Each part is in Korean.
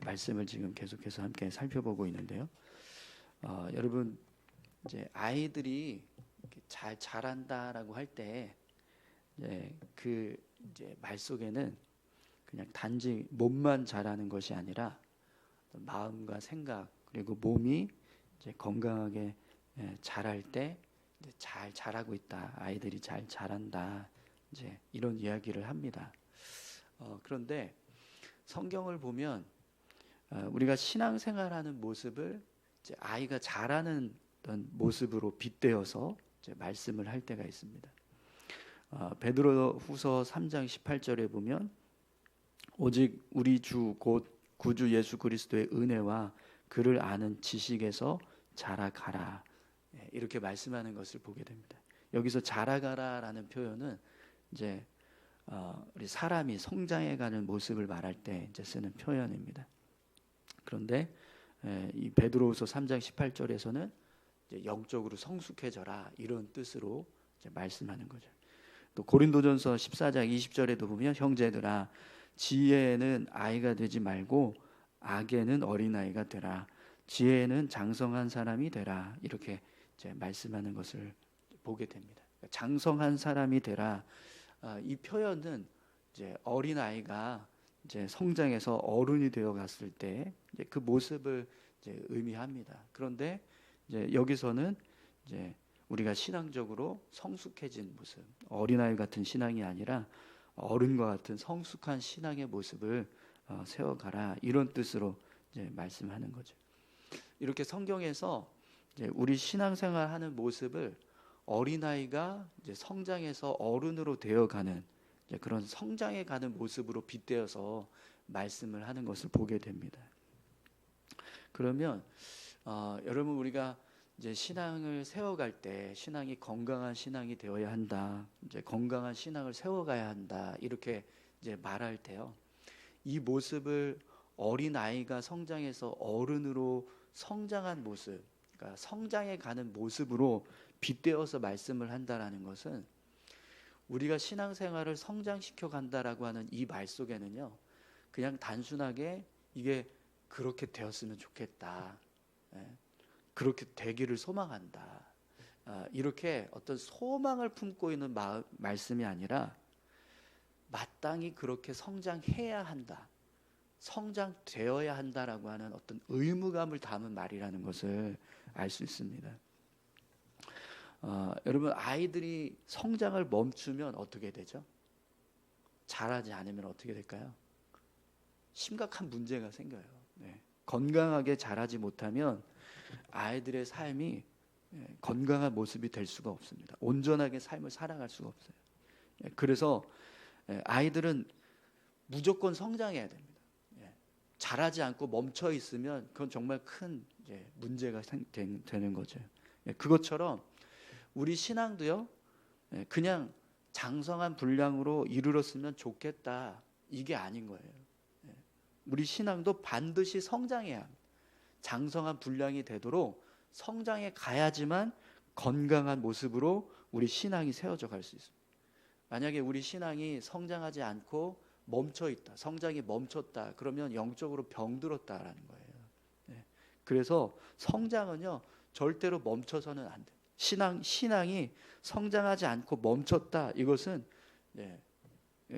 말씀을 지금 계속해서 함께 살펴보고 있는데요. 여러분 이제 아이들이 이렇게 잘 자란다라고 할 때 그 이제 말 속에는 그냥 단지 몸만 자라는 것이 아니라 마음과 생각 그리고 몸이 이제 건강하게 자랄 때 이제 잘 자라고 있다. 아이들이 잘 자란다. 이제 이런 이야기를 합니다. 그런데 성경을 보면 우리가 신앙생활하는 모습을 이제 아이가 자라는 어떤 모습으로 빗대어서 이제 말씀을 할 때가 있습니다. 베드로후서 3장 18절에 보면 오직 우리 주 곧 구주 예수 그리스도의 은혜와 그를 아는 지식에서 자라가라 이렇게 말씀하는 것을 보게 됩니다. 여기서 자라가라라는 표현은 이제 우리 사람이 성장해가는 모습을 말할 때 이제 쓰는 표현입니다. 그런데 이 베드로후서 3장 18절에서는 이제 영적으로 성숙해져라 이런 뜻으로 이제 말씀하는 거죠. 또 고린도전서 14장 20절에도 보면 형제들아 지혜에는 아이가 되지 말고 악에는 어린아이가 되라. 지혜에는 장성한 사람이 되라. 이렇게 이제 말씀하는 것을 보게 됩니다. 장성한 사람이 되라. 이 표현은 이제 어린아이가 이제 성장해서 어른이 되어 갔을 때 그 모습을 이제 의미합니다. 그런데 이제 여기서는 이제 우리가 신앙적으로 성숙해진 모습, 어린아이 같은 신앙이 아니라 어른과 같은 성숙한 신앙의 모습을 세워가라 이런 뜻으로 이제 말씀하는 거죠. 이렇게 성경에서 이제 우리 신앙생활하는 모습을 어린아이가 이제 성장해서 어른으로 되어가는 그런 성장해가는 모습으로 빗대어서 말씀을 하는 것을 보게 됩니다. 그러면 여러분 우리가 이제 신앙을 세워갈 때 신앙이 건강한 신앙이 되어야 한다. 이제 건강한 신앙을 세워가야 한다. 이렇게 이제 말할 때요. 이 모습을 어린 아이가 성장해서 어른으로 성장한 모습, 그러니까 성장해 가는 모습으로 빗대어서 말씀을 한다라는 것은 우리가 신앙생활을 성장시켜 간다라고 하는 이 말 속에는요. 그냥 단순하게 이게 그렇게 되었으면 좋겠다. 그렇게 되기를 소망한다. 이렇게 어떤 소망을 품고 있는 말씀이 아니라 마땅히 그렇게 성장해야 한다. 성장되어야 한다라고 하는 어떤 의무감을 담은 말이라는 것을 알 수 있습니다. 여러분 아이들이 성장을 멈추면 어떻게 되죠? 자라지 않으면 어떻게 될까요? 심각한 문제가 생겨요. 건강하게 자라지 못하면 아이들의 삶이 건강한 모습이 될 수가 없습니다. 온전하게 삶을 살아갈 수가 없어요. 그래서 아이들은 무조건 성장해야 됩니다. 자라지 않고 멈춰 있으면 그건 정말 큰 문제가 되는 거죠. 그것처럼 우리 신앙도요. 그냥 장성한 분량으로 이르렀으면 좋겠다. 이게 아닌 거예요. 우리 신앙도 반드시 성장해야 합니다. 장성한 분량이 되도록 성장해 가야지만 건강한 모습으로 우리 신앙이 세워져 갈 수 있습니다. 만약에 우리 신앙이 성장하지 않고 멈춰 있다, 성장이 멈췄다, 그러면 영적으로 병들었다라는 거예요. 그래서 성장은요 절대로 멈춰서는 안 돼요. 신앙이 성장하지 않고 멈췄다, 이것은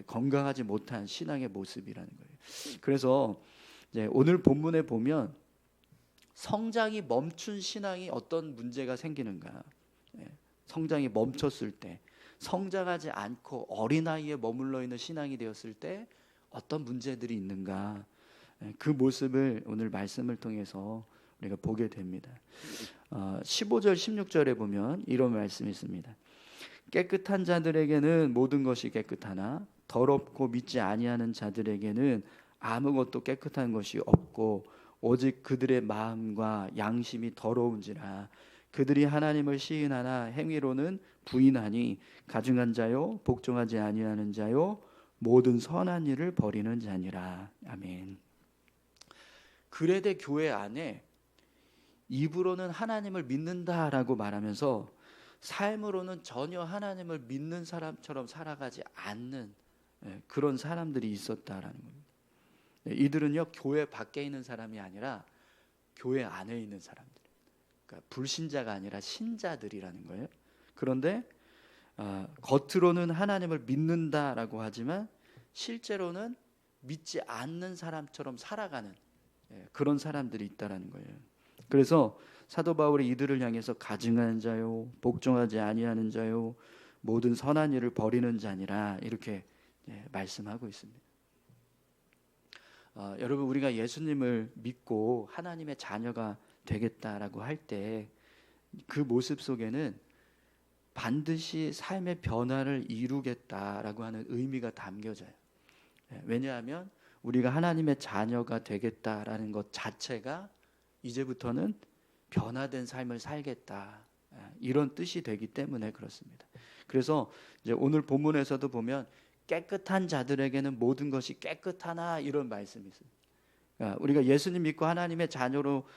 건강하지 못한 신앙의 모습이라는 거예요. 그래서 오늘 본문에 보면 성장이 멈춘 신앙이 어떤 문제가 생기는가? 성장이 멈췄을 때, 성장하지 않고 어린아이에 머물러 있는 신앙이 되었을 때 어떤 문제들이 있는가? 그 모습을 오늘 말씀을 통해서 우리가 보게 됩니다. 15절 16절에 보면 이런 말씀이 있습니다. 깨끗한 자들에게는 모든 것이 깨끗하나 더럽고 믿지 아니하는 자들에게는 아무것도 깨끗한 것이 없고 오직 그들의 마음과 양심이 더러운지라. 그들이 하나님을 시인하나 행위로는 부인하니 가증한 자요 복종하지 아니하는 자요 모든 선한 일을 버리는 자니라. 아멘. 그레데 교회 안에 입으로는 하나님을 믿는다라고 말하면서 삶으로는 전혀 하나님을 믿는 사람처럼 살아가지 않는 그런 사람들이 있었다라는 겁니다. 이들은요 교회 밖에 있는 사람이 아니라 교회 안에 있는 사람들, 그러니까 불신자가 아니라 신자들이라는 거예요. 그런데 겉으로는 하나님을 믿는다라고 하지만 실제로는 믿지 않는 사람처럼 살아가는 그런 사람들이 있다라는 거예요. 그래서 사도 바울이 이들을 향해서 가증한 자요, 복종하지 아니하는 자요, 모든 선한 일을 버리는 자니라 이렇게 말씀하고 있습니다. 여러분, 우리가 예수님을 믿고 하나님의 자녀가 되겠다라고 할 때 그 모습 속에는 반드시 삶의 변화를 이루겠다라고 하는 의미가 담겨져요. 왜냐하면 우리가 하나님의 자녀가 되겠다라는 것 자체가 이제부터는 변화된 삶을 살겠다, 이런 뜻이 되기 때문에 그렇습니다. 그래서 이제 오늘 본문에서도 보면 깨끗한 자들에게는 모든 것이 깨끗하나 이런 말씀이 있습니다. 우리가 예수님 믿고 하나님의 자녀로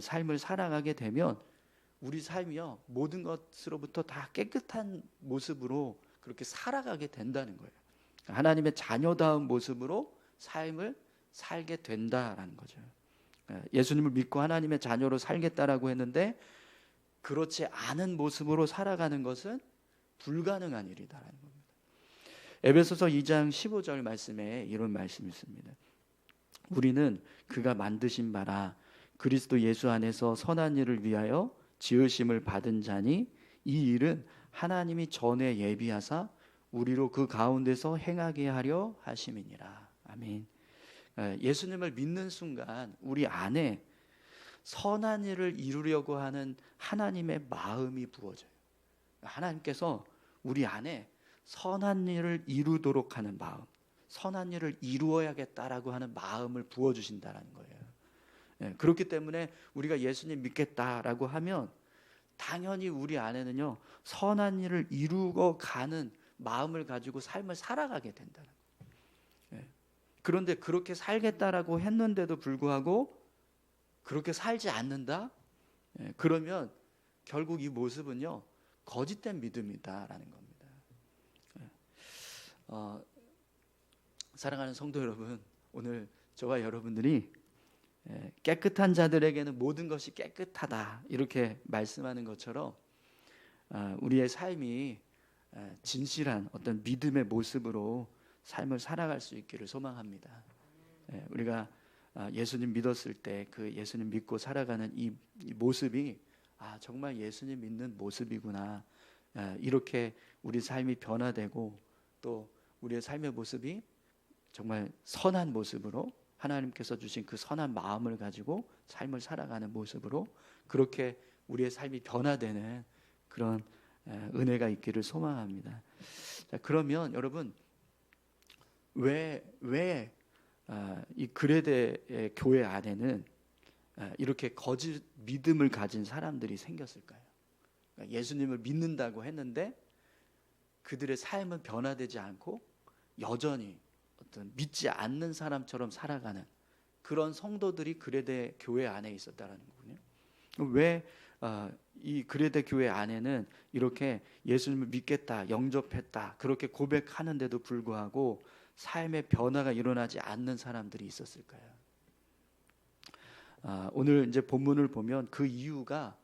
삶을 살아가게 되면 우리 삶이요 모든 것으로부터 다 깨끗한 모습으로 그렇게 살아가게 된다는 거예요. 하나님의 자녀다운 모습으로 삶을 살게 된다라는 거죠. 예수님을 믿고 하나님의 자녀로 살겠다라고 했는데 그렇지 않은 모습으로 살아가는 것은 불가능한 일이다라는 겁니다. 에베소서 2장 15절 말씀에 이런 말씀이 있습니다. 우리는 그가 만드신 바라 그리스도 예수 안에서 선한 일을 위하여 지으심을 받은 자니 이 일은 하나님이 전에 예비하사 우리로 그 가운데서 행하게 하려 하심이니라. 아멘. 예수님을 믿는 순간 우리 안에 선한 일을 이루려고 하는 하나님의 마음이 부어져요. 하나님께서 우리 안에 선한 일을 이루도록 하는 마음, 선한 일을 이루어야겠다라고 하는 마음을 부어주신다는 거예요. 그렇기 때문에 우리가 예수님 믿겠다라고 하면 당연히 우리 안에는요 선한 일을 이루어 가는 마음을 가지고 삶을 살아가게 된다는 거예요. 그런데 그렇게 살겠다라고 했는데도 불구하고 그렇게 살지 않는다? 그러면 결국 이 모습은요 거짓된 믿음이다라는 겁니다. 사랑하는 성도 여러분, 오늘 저와 여러분들이 깨끗한 자들에게는 모든 것이 깨끗하다 이렇게 말씀하는 것처럼 우리의 삶이 진실한 어떤 믿음의 모습으로 삶을 살아갈 수 있기를 소망합니다. 우리가 예수님 믿었을 때 그 예수님 믿고 살아가는 이 모습이 정말 예수님 믿는 모습이구나, 이렇게 우리 삶이 변화되고 또 우리의 삶의 모습이 정말 선한 모습으로 하나님께서 주신 그 선한 마음을 가지고 삶을 살아가는 모습으로 그렇게 우리의 삶이 변화되는 그런 은혜가 있기를 소망합니다. 자, 그러면 여러분 왜 이 그레데의 교회 안에는 이렇게 거짓 믿음을 가진 사람들이 생겼을까요? 그러니까 예수님을 믿는다고 했는데 그들의 삶은 변화되지 않고 여전히 어떤 믿지 않는 사람처럼 살아가는 그런 성도들이 그레데 교회 안에 있었다라는 거군요. 왜 이 그레데 교회 안에는 이렇게 예수님을 믿겠다, 영접했다 그렇게 고백하는데도 불구하고 삶의 변화가 일어나지 않는 사람들이 있었을까요? 오늘 이제 본문을 보면 그 이유가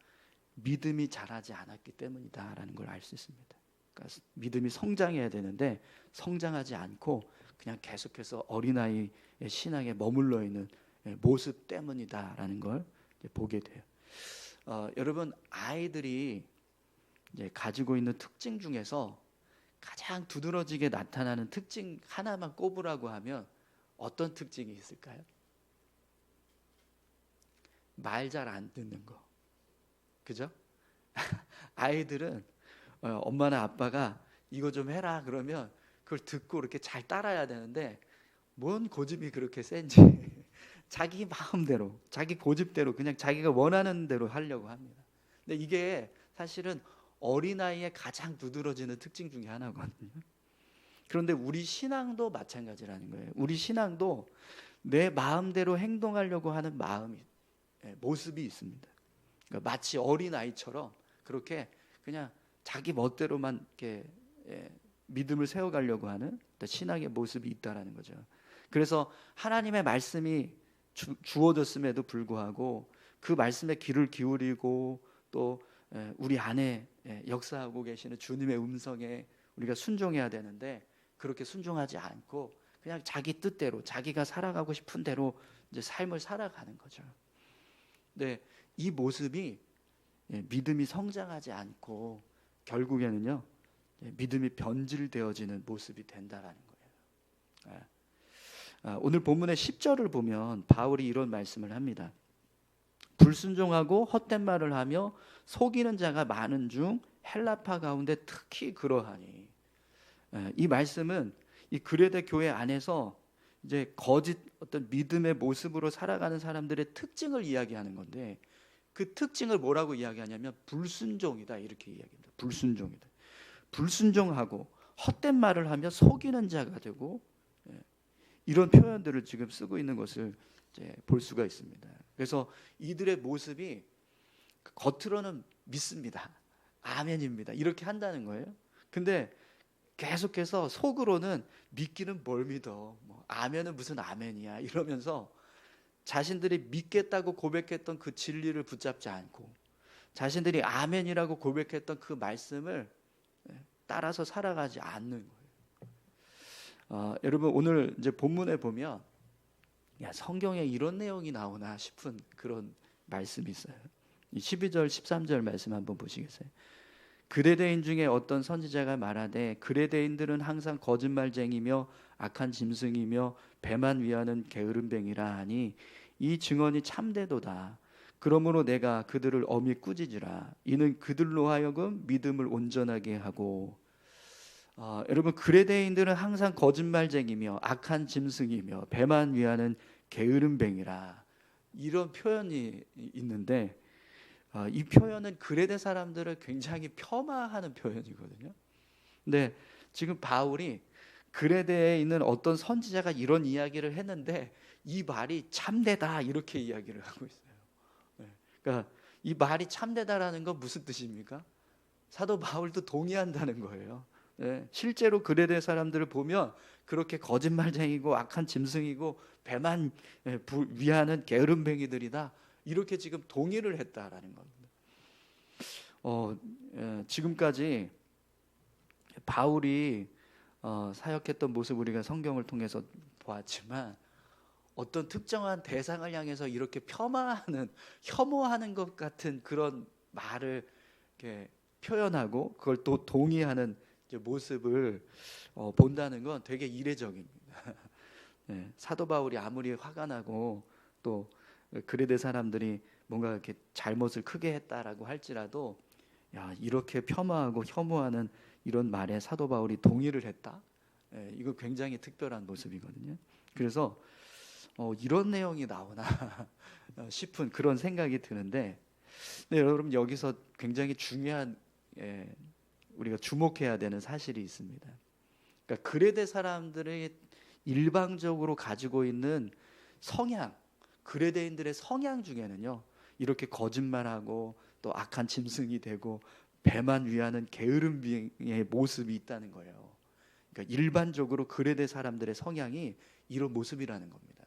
믿음이 자라지 않았기 때문이다라는 걸 알 수 있습니다. 그러니까 믿음이 성장해야 되는데 성장하지 않고 그냥 계속해서 어린아이의 신앙에 머물러 있는 모습 때문이다라는 걸 보게 돼요. 여러분, 아이들이 이제 가지고 있는 특징 중에서 가장 두드러지게 나타나는 특징 하나만 꼽으라고 하면 어떤 특징이 있을까요? 말 잘 안 듣는 거, 그죠? 아이들은 엄마나 아빠가 이거 좀 해라 그러면 그걸 듣고 이렇게 잘 따라야 되는데 뭔 고집이 그렇게 센지 자기 마음대로, 자기 고집대로 그냥 자기가 원하는 대로 하려고 합니다. 근데 이게 사실은 어린아이의 가장 두드러지는 특징 중에 하나거든요. 그런데 우리 신앙도 마찬가지라는 거예요. 우리 신앙도 내 마음대로 행동하려고 하는 마음이, 모습이 있습니다. 그러니까 마치 어린아이처럼 그렇게 그냥 자기 멋대로만 이렇게 믿음을 세워가려고 하는 신앙의 모습이 있다라는 거죠. 그래서 하나님의 말씀이 주어졌음에도 불구하고 그 말씀에 귀를 기울이고 또 우리 안에 역사하고 계시는 주님의 음성에 우리가 순종해야 되는데 그렇게 순종하지 않고 그냥 자기 뜻대로 자기가 살아가고 싶은 대로 이제 삶을 살아가는 거죠. 근데 이 모습이 믿음이 성장하지 않고 결국에는요 믿음이 변질되어지는 모습이 된다라는 거예요. 오늘 본문의 10절을 보면 바울이 이런 말씀을 합니다. 불순종하고 헛된 말을 하며 속이는 자가 많은 중 헬라파 가운데 특히 그러하니. 이 말씀은 이 그레데 교회 안에서 이제 거짓 어떤 믿음의 모습으로 살아가는 사람들의 특징을 이야기하는 건데 그 특징을 뭐라고 이야기하냐면 불순종이다 이렇게 이야기합니다. 불순종이다. 불순종하고 헛된 말을 하며 속이는 자가 되고 이런 표현들을 지금 쓰고 있는 것을 이제 볼 수가 있습니다. 그래서 이들의 모습이 겉으로는 믿습니다. 아멘입니다. 이렇게 한다는 거예요. 근데 계속해서 속으로는 믿기는 뭘 믿어? 뭐 아멘은 무슨 아멘이야? 이러면서 자신들이 믿겠다고 고백했던 그 진리를 붙잡지 않고 자신들이 아멘이라고 고백했던 그 말씀을 따라서 살아가지 않는 거예요. 여러분 오늘 이제 본문에 보면 야 성경에 이런 내용이 나오나 싶은 그런 말씀이 있어요. 12절 13절 말씀 한번 보시겠어요? 그레데인 중에 어떤 선지자가 말하되 그레데인들은 항상 거짓말쟁이며 악한 짐승이며 배만 위하는 게으름뱅이라 하니 이 증언이 참되도다. 그러므로 내가 그들을 엄히 꾸짖으라. 이는 그들로 하여금 믿음을 온전하게 하고. 여러분 그레데인들은 항상 거짓말쟁이며 악한 짐승이며 배만 위하는 게으름뱅이라 이런 표현이 있는데 이 표현은 그레데 사람들을 굉장히 폄하하는 표현이거든요. 근데 지금 바울이 그레데에 있는 어떤 선지자가 이런 이야기를 했는데 이 말이 참되다 이렇게 이야기를 하고 있어요. 그러니까 이 말이 참되다라는 건 무슨 뜻입니까? 사도 바울도 동의한다는 거예요. 실제로 그레데 사람들을 보면 그렇게 거짓말쟁이고 악한 짐승이고 배만 위하는 게으름뱅이들이다 이렇게 지금 동의를 했다라는 겁니다. 지금까지 바울이 사역했던 모습 우리가 성경을 통해서 보았지만 어떤 특정한 대상을 향해서 이렇게 혐오하는 것 같은 그런 말을 이렇게 표현하고 그걸 또 동의하는 모습을 본다는 건 되게 이례적입니다. 사도 바울이 아무리 화가 나고 또 그레데 사람들이 뭔가 이렇게 잘못을 크게 했다라고 할지라도 야 이렇게 폄하하고 혐오하는 이런 말에 사도 바울이 동의를 했다. 이거 굉장히 특별한 모습이거든요. 그래서 이런 내용이 나오나 싶은 그런 생각이 드는데, 네, 여러분 여기서 굉장히 중요한 우리가 주목해야 되는 사실이 있습니다. 그러니까 그레데 사람들이 일방적으로 가지고 있는 성향, 그레데인들의 성향 중에는요 이렇게 거짓말하고 또 악한 짐승이 되고 배만 위하는 게으름뱅이의 모습이 있다는 거예요. 그러니까 일반적으로 그레데 사람들의 성향이 이런 모습이라는 겁니다.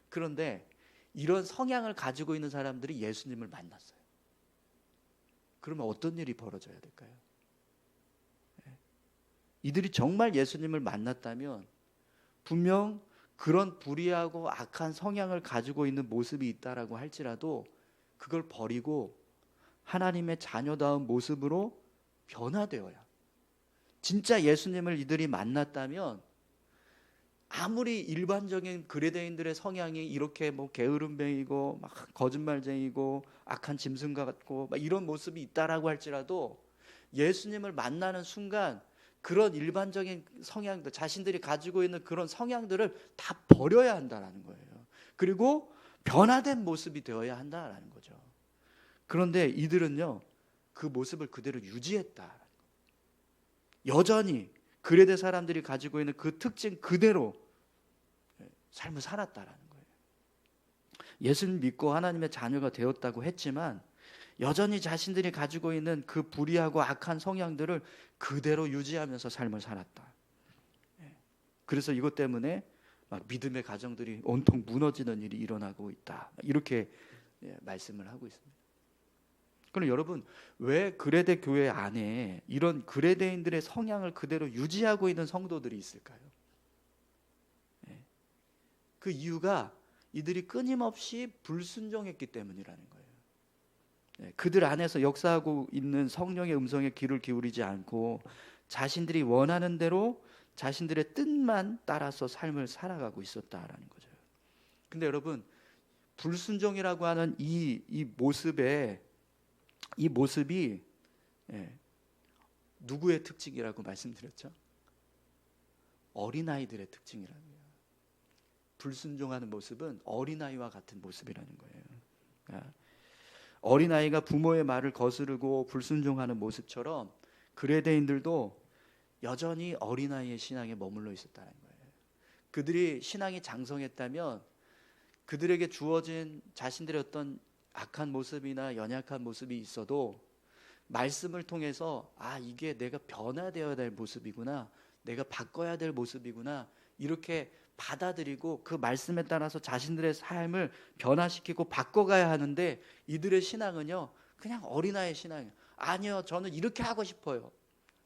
그런데 이런 성향을 가지고 있는 사람들이 예수님을 만났어요. 그러면 어떤 일이 벌어져야 될까요? 이들이 정말 예수님을 만났다면 분명 그런 불의하고 악한 성향을 가지고 있는 모습이 있다라고 할지라도 그걸 버리고 하나님의 자녀다운 모습으로 변화되어야, 진짜 예수님을 이들이 만났다면 아무리 일반적인 그레데인들의 성향이 이렇게 뭐 게으름뱅이고 막 거짓말쟁이고 악한 짐승 같고 막 이런 모습이 있다라고 할지라도 예수님을 만나는 순간 그런 일반적인 성향들, 자신들이 가지고 있는 그런 성향들을 다 버려야 한다라는 거예요. 그리고 변화된 모습이 되어야 한다라는 거죠. 그런데 이들은요 그 모습을 그대로 유지했다. 여전히 그레데 사람들이 가지고 있는 그 특징 그대로 삶을 살았다라는 거예요. 예수님 믿고 하나님의 자녀가 되었다고 했지만 여전히 자신들이 가지고 있는 그 불의하고 악한 성향들을 그대로 유지하면서 삶을 살았다. 그래서 이것 때문에 믿음의 가정들이 온통 무너지는 일이 일어나고 있다. 이렇게 말씀을 하고 있습니다. 그럼 여러분, 왜 그레데 교회 안에 이런 그레데인들의 성향을 그대로 유지하고 있는 성도들이 있을까요? 그 이유가 이들이 끊임없이 불순종했기 때문이라는 거예요. 그들 안에서 역사하고 있는 성령의 음성에 귀를 기울이지 않고 자신들이 원하는 대로 자신들의 뜻만 따라서 삶을 살아가고 있었다라는 거죠. 근데 여러분, 불순종이라고 하는 이 모습이 누구의 특징이라고 말씀드렸죠? 어린아이들의 특징이라고요. 불순종하는 모습은 어린아이와 같은 모습이라는 거예요. 어린아이가 부모의 말을 거스르고 불순종하는 모습처럼 그레데인들도 여전히 어린아이의 신앙에 머물러 있었다는 거예요. 그들이 신앙이 장성했다면 그들에게 주어진 자신들의 어떤 악한 모습이나 연약한 모습이 있어도 말씀을 통해서 이게 내가 변화되어야 될 모습이구나, 내가 바꿔야 될 모습이구나, 이렇게 받아들이고 그 말씀에 따라서 자신들의 삶을 변화시키고 바꿔가야 하는데, 이들의 신앙은요 그냥 어린아이의 신앙이에요. 아니요, 저는 이렇게 하고 싶어요,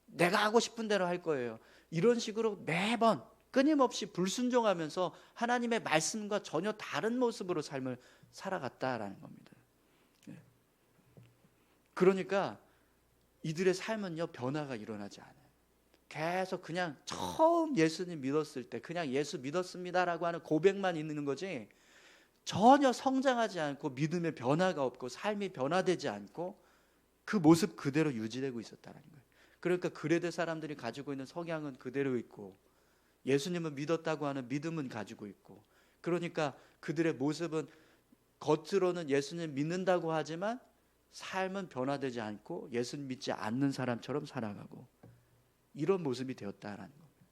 내가 하고 싶은 대로 할 거예요. 이런 식으로 매번 끊임없이 불순종하면서 하나님의 말씀과 전혀 다른 모습으로 삶을 살아갔다라는 겁니다. 그러니까 이들의 삶은요 변화가 일어나지 않아요. 계속 그냥 처음 예수님 믿었을 때 그냥 예수 믿었습니다라고 하는 고백만 있는 거지, 전혀 성장하지 않고 믿음의 변화가 없고 삶이 변화되지 않고 그 모습 그대로 유지되고 있었다는 거예요. 그러니까 그레데 사람들이 가지고 있는 성향은 그대로 있고 예수님은 믿었다고 하는 믿음은 가지고 있고, 그러니까 그들의 모습은 겉으로는 예수님 믿는다고 하지만 삶은 변화되지 않고 예수님 믿지 않는 사람처럼 살아가고, 이런 모습이 되었다라는 겁니다.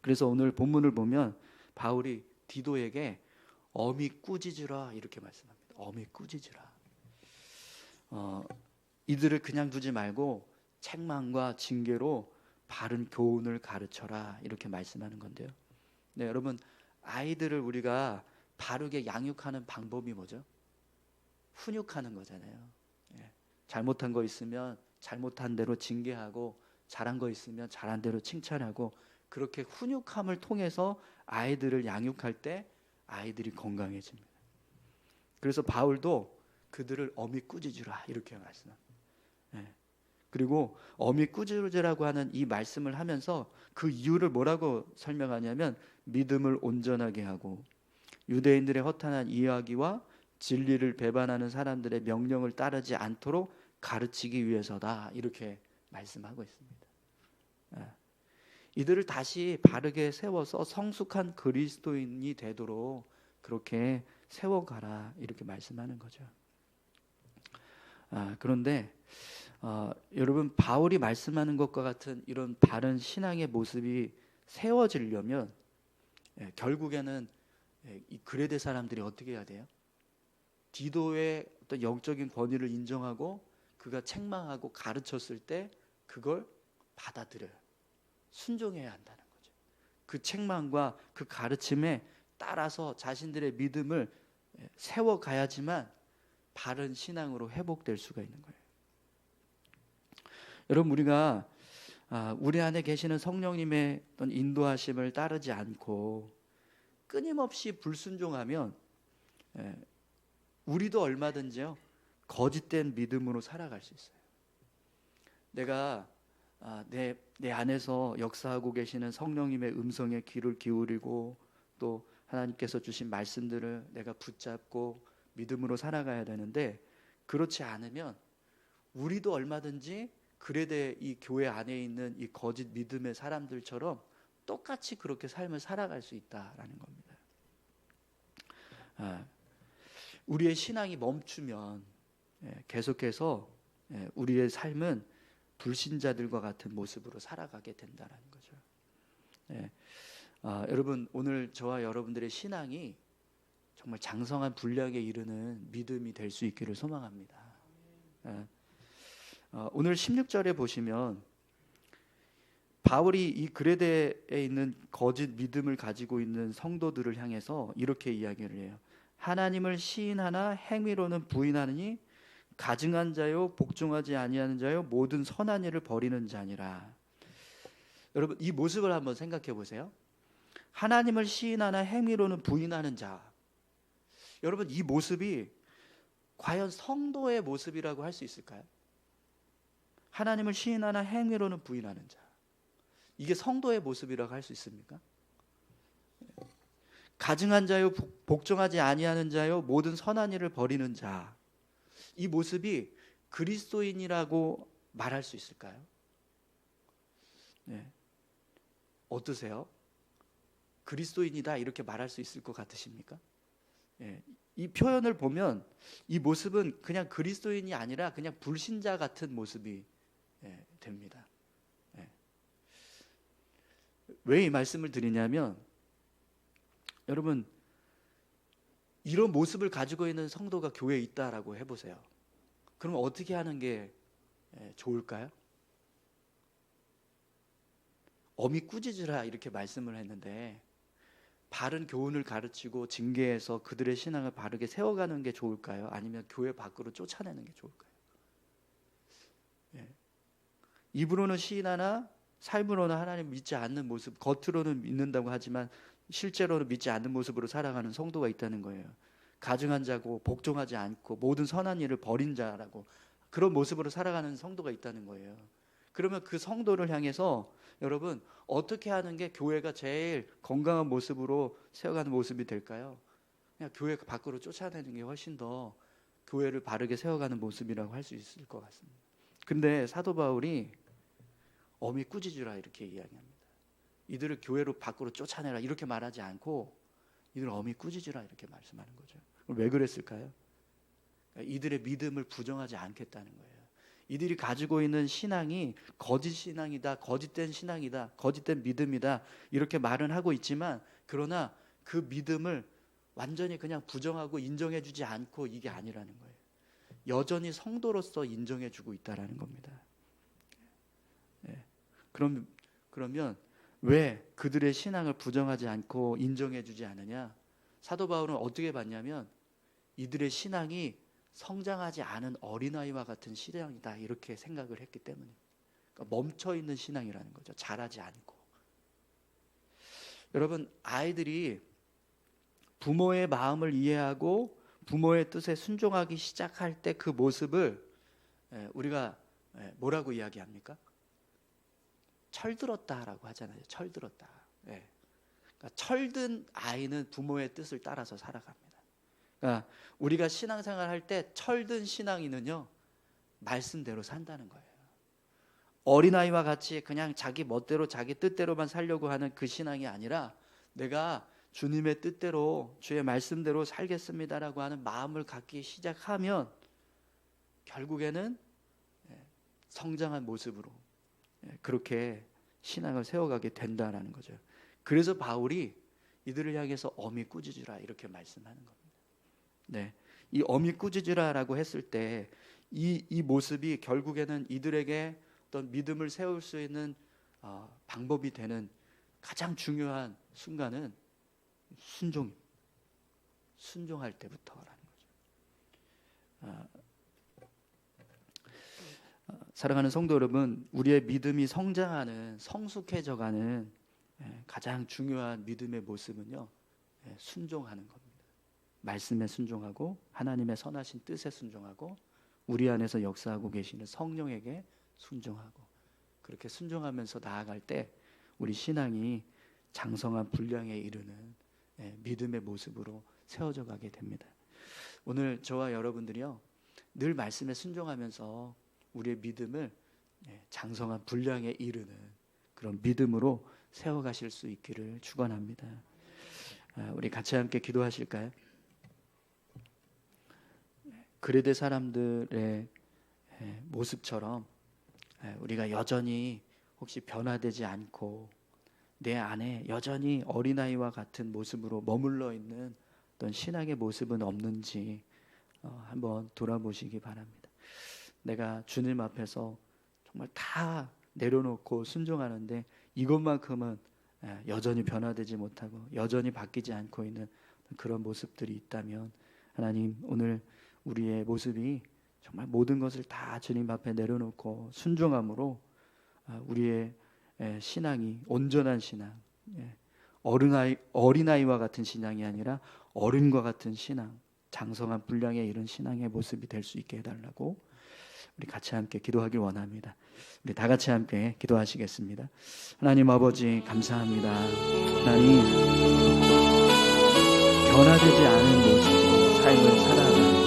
그래서 오늘 본문을 보면 바울이 디도에게 어미 꾸짖으라 이렇게 말씀합니다. 어미 꾸짖으라. 이들을 그냥 두지 말고 책망과 징계로 바른 교훈을 가르쳐라 이렇게 말씀하는 건데요. 네, 여러분, 아이들을 우리가 바르게 양육하는 방법이 뭐죠? 훈육하는 거잖아요. 잘못한 거 있으면 잘못한 대로 징계하고, 잘한 거 있으면 잘한 대로 칭찬하고, 그렇게 훈육함을 통해서 아이들을 양육할 때 아이들이 건강해집니다. 그래서 바울도 그들을 어미 꾸짖으라 이렇게 말씀합니다. 그리고 어미 꾸짖으라고 하는 이 말씀을 하면서 그 이유를 뭐라고 설명하냐면, 믿음을 온전하게 하고 유대인들의 허탄한 이야기와 진리를 배반하는 사람들의 명령을 따르지 않도록 가르치기 위해서다 이렇게 말씀하고 있습니다. 이들을 다시 바르게 세워서 성숙한 그리스도인이 되도록 그렇게 세워가라 이렇게 말씀하는 거죠. 그런데 여러분, 바울이 말씀하는 것과 같은 이런 바른 신앙의 모습이 세워지려면 결국에는 이 그레데 사람들이 어떻게 해야 돼요? 디도의 어떤 영적인 권위를 인정하고 그가 책망하고 가르쳤을 때 그걸 받아들여요. 순종해야 한다는 거죠. 그 책망과 그 가르침에 따라서 자신들의 믿음을 세워가야지만 바른 신앙으로 회복될 수가 있는 거예요. 여러분, 우리가 우리 안에 계시는 성령님의 어떤 인도하심을 따르지 않고 끊임없이 불순종하면 우리도 얼마든지요 거짓된 믿음으로 살아갈 수 있어요. 내가 내 안에서 역사하고 계시는 성령님의 음성에 귀를 기울이고 또 하나님께서 주신 말씀들을 내가 붙잡고 믿음으로 살아가야 되는데, 그렇지 않으면 우리도 얼마든지 그레데 이 교회 안에 있는 이 거짓 믿음의 사람들처럼 똑같이 그렇게 삶을 살아갈 수 있다라는 겁니다. 우리의 신앙이 멈추면 계속해서 우리의 삶은 불신자들과 같은 모습으로 살아가게 된다는 거죠. 여러분, 오늘 저와 여러분들의 신앙이 정말 장성한 분량에 이르는 믿음이 될 수 있기를 소망합니다. 오늘 16절에 보시면 바울이 이 그레데에 있는 거짓 믿음을 가지고 있는 성도들을 향해서 이렇게 이야기를 해요. 하나님을 시인하나 행위로는 부인하느니 가증한 자요 복종하지 아니하는 자요 모든 선한 일을 버리는 자니라. 여러분, 이 모습을 한번 생각해 보세요. 하나님을 시인하나 행위로는 부인하는 자. 여러분, 이 모습이 과연 성도의 모습이라고 할 수 있을까요? 하나님을 시인하나 행위로는 부인하는 자. 이게 성도의 모습이라고 할 수 있습니까? 가증한 자요 복종하지 아니하는 자요 모든 선한 일을 버리는 자. 이 모습이 그리스도인이라고 말할 수 있을까요? 네. 어떠세요? 그리스도인이다 이렇게 말할 수 있을 것 같으십니까? 네. 이 표현을 보면 이 모습은 그냥 그리스도인이 아니라 그냥 불신자 같은 모습이 됩니다. 왜 이 말씀을 드리냐면, 여러분, 이런 모습을 가지고 있는 성도가 교회에 있다라고 해보세요. 그러면 어떻게 하는 게 좋을까요? 어미 꾸짖으라 이렇게 말씀을 했는데, 바른 교훈을 가르치고 징계해서 그들의 신앙을 바르게 세워가는 게 좋을까요? 아니면 교회 밖으로 쫓아내는 게 좋을까요? 입으로는 시인하나 삶으로는 하나님 믿지 않는 모습, 겉으로는 믿는다고 하지만 실제로는 믿지 않는 모습으로 살아가는 성도가 있다는 거예요. 가증한 자고 복종하지 않고 모든 선한 일을 버린 자라고, 그런 모습으로 살아가는 성도가 있다는 거예요. 그러면 그 성도를 향해서 여러분, 어떻게 하는 게 교회가 제일 건강한 모습으로 세워가는 모습이 될까요? 그냥 교회 밖으로 쫓아내는 게 훨씬 더 교회를 바르게 세워가는 모습이라고 할 수 있을 것 같습니다. 근데 사도 바울이 어미 꾸짖으라 이렇게 이야기합니다. 이들을 교회로 밖으로 쫓아내라 이렇게 말하지 않고 이들을 어미 꾸짖으라 이렇게 말씀하는 거죠. 왜 그랬을까요? 이들의 믿음을 부정하지 않겠다는 거예요. 이들이 가지고 있는 신앙이 거짓 신앙이다, 거짓된 신앙이다, 거짓된 믿음이다 이렇게 말은 하고 있지만, 그러나 그 믿음을 완전히 그냥 부정하고 인정해주지 않고 이게 아니라는 거예요. 여전히 성도로서 인정해주고 있다라는 겁니다. 그러면 왜 그들의 신앙을 부정하지 않고 인정해주지 않느냐? 사도 바울은 어떻게 봤냐면 이들의 신앙이 성장하지 않은 어린아이와 같은 신앙이다 이렇게 생각을 했기 때문에, 그러니까 멈춰있는 신앙이라는 거죠. 자라지 않고. 여러분, 아이들이 부모의 마음을 이해하고 부모의 뜻에 순종하기 시작할 때 그 모습을 우리가 뭐라고 이야기합니까? 철들었다라고 하잖아요. 철들었다. 그러니까 철든 아이는 부모의 뜻을 따라서 살아갑니다. 그러니까 우리가 신앙생활 할 때 철든 신앙인은요, 말씀대로 산다는 거예요. 어린아이와 같이 그냥 자기 멋대로 자기 뜻대로만 살려고 하는 그 신앙이 아니라, 내가 주님의 뜻대로 주의 말씀대로 살겠습니다라고 하는 마음을 갖기 시작하면 결국에는 성장한 모습으로 그렇게 신앙을 세워가게 된다라는 거죠. 그래서 바울이 이들을 향해서 어미 꾸짖으라 이렇게 말씀하는 겁니다. 네, 이 어미 꾸짖으라라고 했을 때 이 모습이 결국에는 이들에게 어떤 믿음을 세울 수 있는 방법이 되는 가장 중요한 순간은 순종할 때부터라는 거죠. 사랑하는 성도 여러분, 우리의 믿음이 성장하는, 성숙해져가는 가장 중요한 믿음의 모습은요, 순종하는 겁니다. 말씀에 순종하고 하나님의 선하신 뜻에 순종하고 우리 안에서 역사하고 계시는 성령에게 순종하고, 그렇게 순종하면서 나아갈 때 우리 신앙이 장성한 분량에 이르는 믿음의 모습으로 세워져 가게 됩니다. 오늘 저와 여러분들이요, 늘 말씀에 순종하면서 우리의 믿음을 장성한 분량에 이르는 그런 믿음으로 세워가실 수 있기를 축원합니다. 우리 같이 함께 기도하실까요? 그레데 사람들의 모습처럼 우리가 여전히 혹시 변화되지 않고 내 안에 여전히 어린아이와 같은 모습으로 머물러 있는 어떤 신앙의 모습은 없는지 한번 돌아보시기 바랍니다. 내가 주님 앞에서 정말 다 내려놓고 순종하는데 이것만큼은 여전히 변화되지 못하고 여전히 바뀌지 않고 있는 그런 모습들이 있다면 하나님, 오늘 우리의 모습이 정말 모든 것을 다 주님 앞에 내려놓고 순종함으로 우리의 신앙이 온전한 신앙, 어린아이와 같은 신앙이 아니라 어른과 같은 신앙, 장성한 분량의 이런 신앙의 모습이 될 수 있게 해달라고 우리 같이 함께 기도하길 원합니다. 우리 다 같이 함께 기도하시겠습니다. 하나님 아버지, 감사합니다. 하나님, 변화되지 않은 모습으로 삶을 살아가는